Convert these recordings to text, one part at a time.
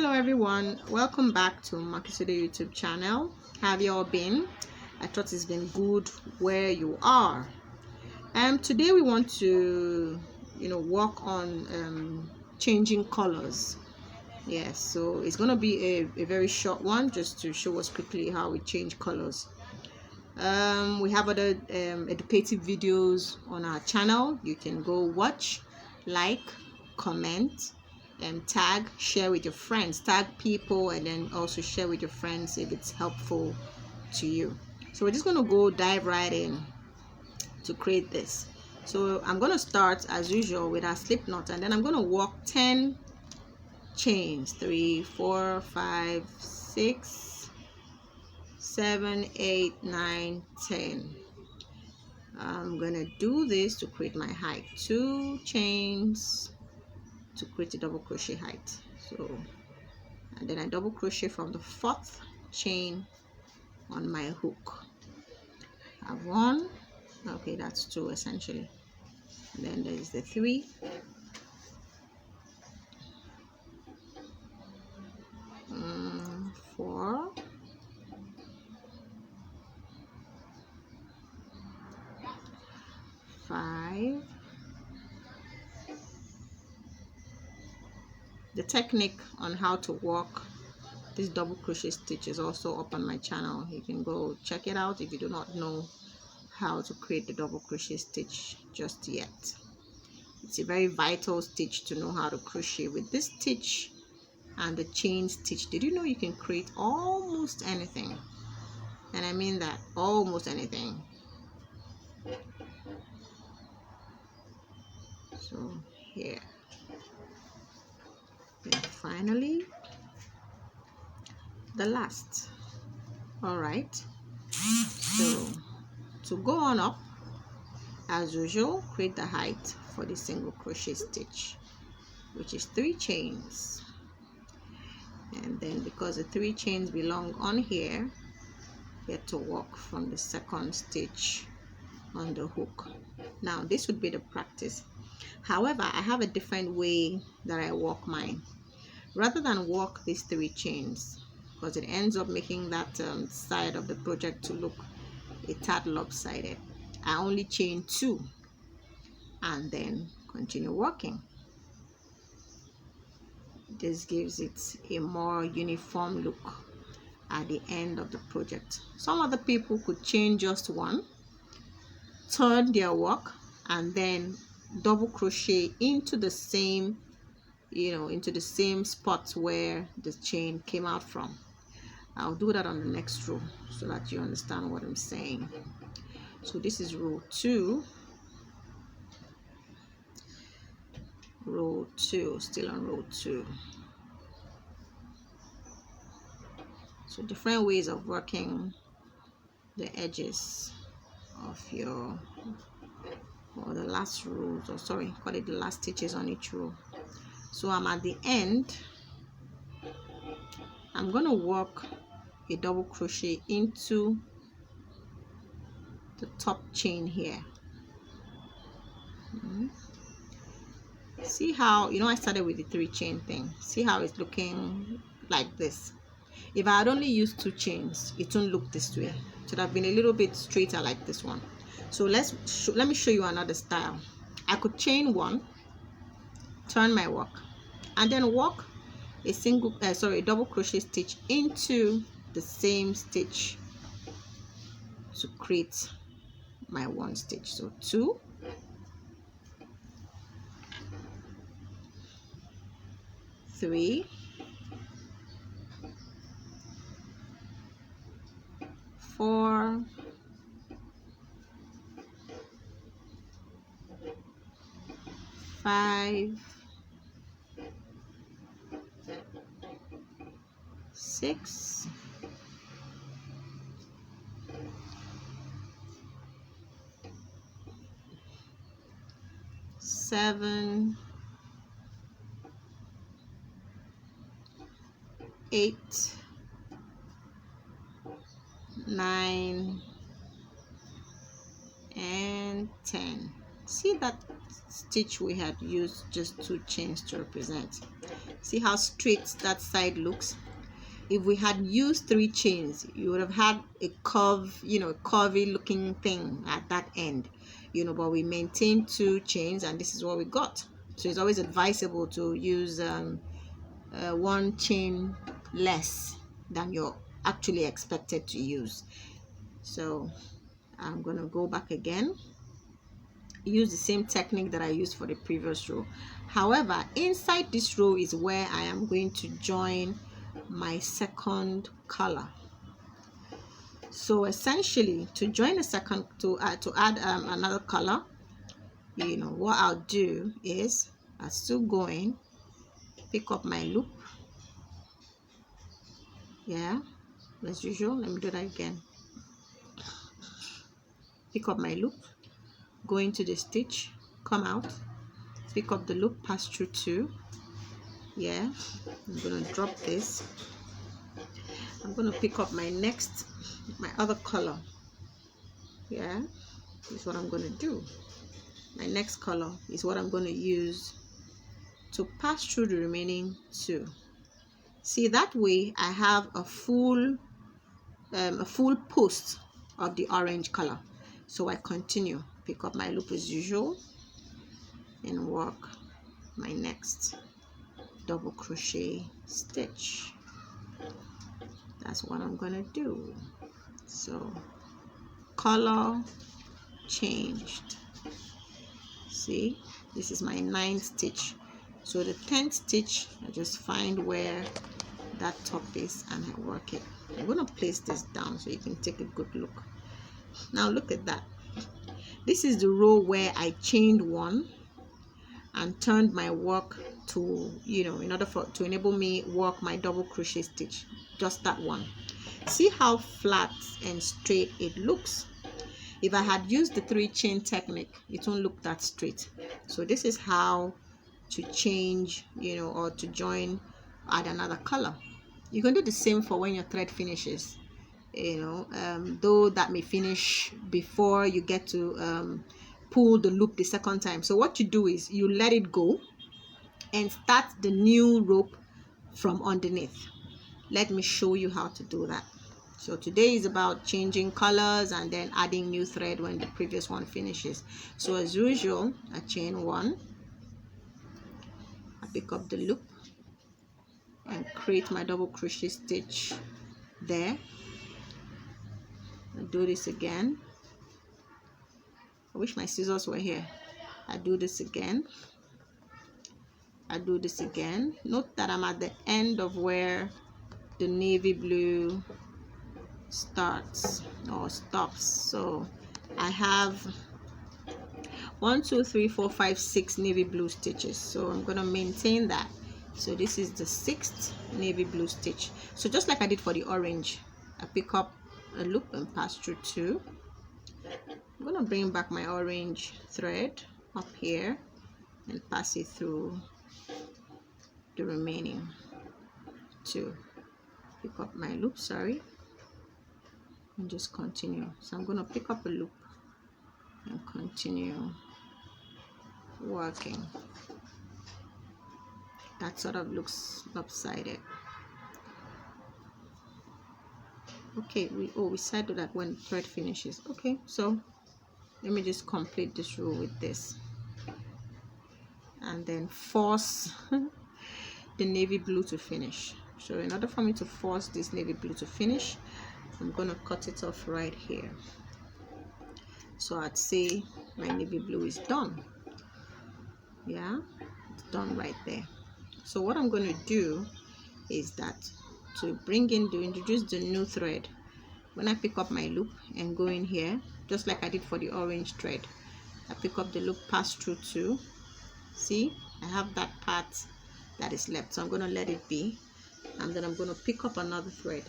Hello everyone, welcome back to Multicoloured YouTube channel. How have you all been? I thought it's been good where you are. Today we want to work on changing colors. Yes, so it's gonna be a very short one, just to show us quickly how we change colors. We have other educative videos on our channel. You can go watch, like, comment, and tag, share with your friends, tag people, and then also share with your friends if it's helpful to you. So we're just going to dive right in to create this. So I'm going to start as usual with our slip knot, and then I'm going to work 10 chains, 3 4 5 6 7 8 9 10. I'm gonna do this to create my height, 2 chains to create a double crochet height. So, and then I double crochet from the 4th chain on my hook. I have 1, okay, that's 2 essentially, and then there's the 3, mm, 4, 5. The technique on how to work this double crochet stitch is also up on my channel. You can go check it out if you do not know how to create the double crochet stitch just yet. It's a very vital stitch to know how to crochet. With this stitch and the chain stitch, did you know you can create almost anything? And I mean that, almost anything. So here, and finally the last. All right, so to go on up, as usual, create the height for the single crochet stitch, which is 3 chains. And then because the 3 chains belong on here, you have to work from the 2nd stitch on the hook. Now this would be the practice. However, I have a different way that I work mine. Rather than work these 3 chains, because it ends up making that side of the project to look a tad lopsided, I only chain 2 and then continue working. This gives it a more uniform look at the end of the project. Some other people could chain just 1, turn their work, and then double crochet into the same spot where the chain came out from. I'll do that on the next row so that you understand what I'm saying. So this is row 2, still on row 2. So different ways of working the edges of your, or the last rows, or sorry, call it the last stitches on each row. So I'm at the end. I'm going to work a double crochet into the top chain here. See how, I started with the 3 chain thing. See how it's looking like this. If I had only used 2 chains, it wouldn't look this way. It would have been a little bit straighter like this one. So let me show you another style. I could chain 1, turn my work, and then work a double crochet stitch into the same stitch to create my 1 stitch. So 2, 3, 4, 5, 6, 7, 8, 9, and 10. See that stitch we had used just 2 chains to represent. See how straight that side looks? If we had used 3 chains, you would have had a curve, you know, curvy looking thing at that end, you know, but we maintained 2 chains and this is what we got. So it's always advisable to use 1 chain less than you're actually expected to use. So I'm going to go back again, use the same technique that I used for the previous row. However, inside this row is where I am going to join my second color. So essentially, to join a second, to add another color, you know, what I'll do is I'm still going, pick up my loop. Yeah, as usual. Let me do that again. Pick up my loop, go into the stitch, come out, pick up the loop, pass through 2. Yeah, I'm gonna drop this. I'm gonna pick up my other color. Yeah, this is what I'm gonna do. My next color is what I'm gonna use to pass through the remaining 2. See, that way I have a full post of the orange color. So I continue, pick up my loop as usual and work my next double crochet stitch. That's what I'm gonna do. So color changed. See, this is my 9th stitch. So the 10th stitch, I just find where that top is and I work it. I'm going to place this down so you can take a good look. Now look at that. This is the row where I chained 1 and turned my work to, you know, in order to enable me work my double crochet stitch, just that one. See how flat and straight it looks. If I had used the 3 chain technique, it won't look that straight. So this is how to change, you know, or to join, add another color. You can do the same for when your thread finishes, you know, though that may finish before you get to pull the loop the second time. So what you do is you let it go and start the new rope from underneath. Let me show you how to do that. So today is about changing colors and then adding new thread when the previous one finishes. So as usual, I chain 1, I pick up the loop and create my double crochet stitch there. I do this again. I wish my scissors were here. I do this again. I do this again. Note that I'm at the end of where the navy blue starts or stops. So I have 1 2 3 4 5 6 navy blue stitches, so I'm going to maintain that. So this is the 6th navy blue stitch. So just like I did for the orange, I pick up a loop and pass through 2. I'm going to bring back my orange thread up here and pass it through the remaining 2. Pick up my loop, sorry, and just continue. So I'm going to pick up a loop and continue working. That sort of looks lopsided. Okay, we said that when the thread finishes. Okay, so let me just complete this row with this and then force the navy blue to finish. So in order for me to force this navy blue to finish, I'm going to cut it off right here. So I'd say my navy blue is done. Yeah, it's done right there. So what I'm going to do is that to introduce the new thread, when I pick up my loop and go in here, just like I did for the orange thread, I pick up the loop, pass through 2. See, I have that part that is left, so I'm going to let it be, and then I'm going to pick up another thread.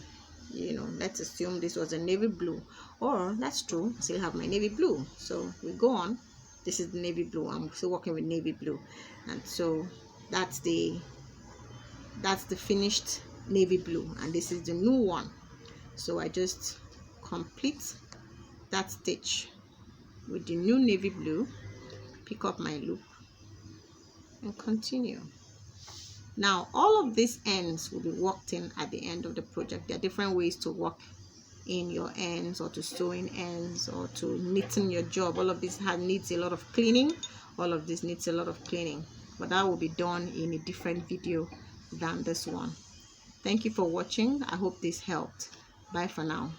You know, let's assume this was a navy blue, or that's true, I still have my navy blue. So we go on. This is the navy blue. I'm still working with navy blue, and so that's the finished navy blue, and this is the new one. So I just complete that stitch with the new navy blue, pick up my loop and continue. Now all of these ends will be worked in at the end of the project. There are different ways to work in your ends, or to sewing ends, or to knitting your job. All of this needs a lot of cleaning. All of this needs a lot of cleaning, but that will be done in a different video than this one. Thank you for watching. I hope this helped. Bye for now.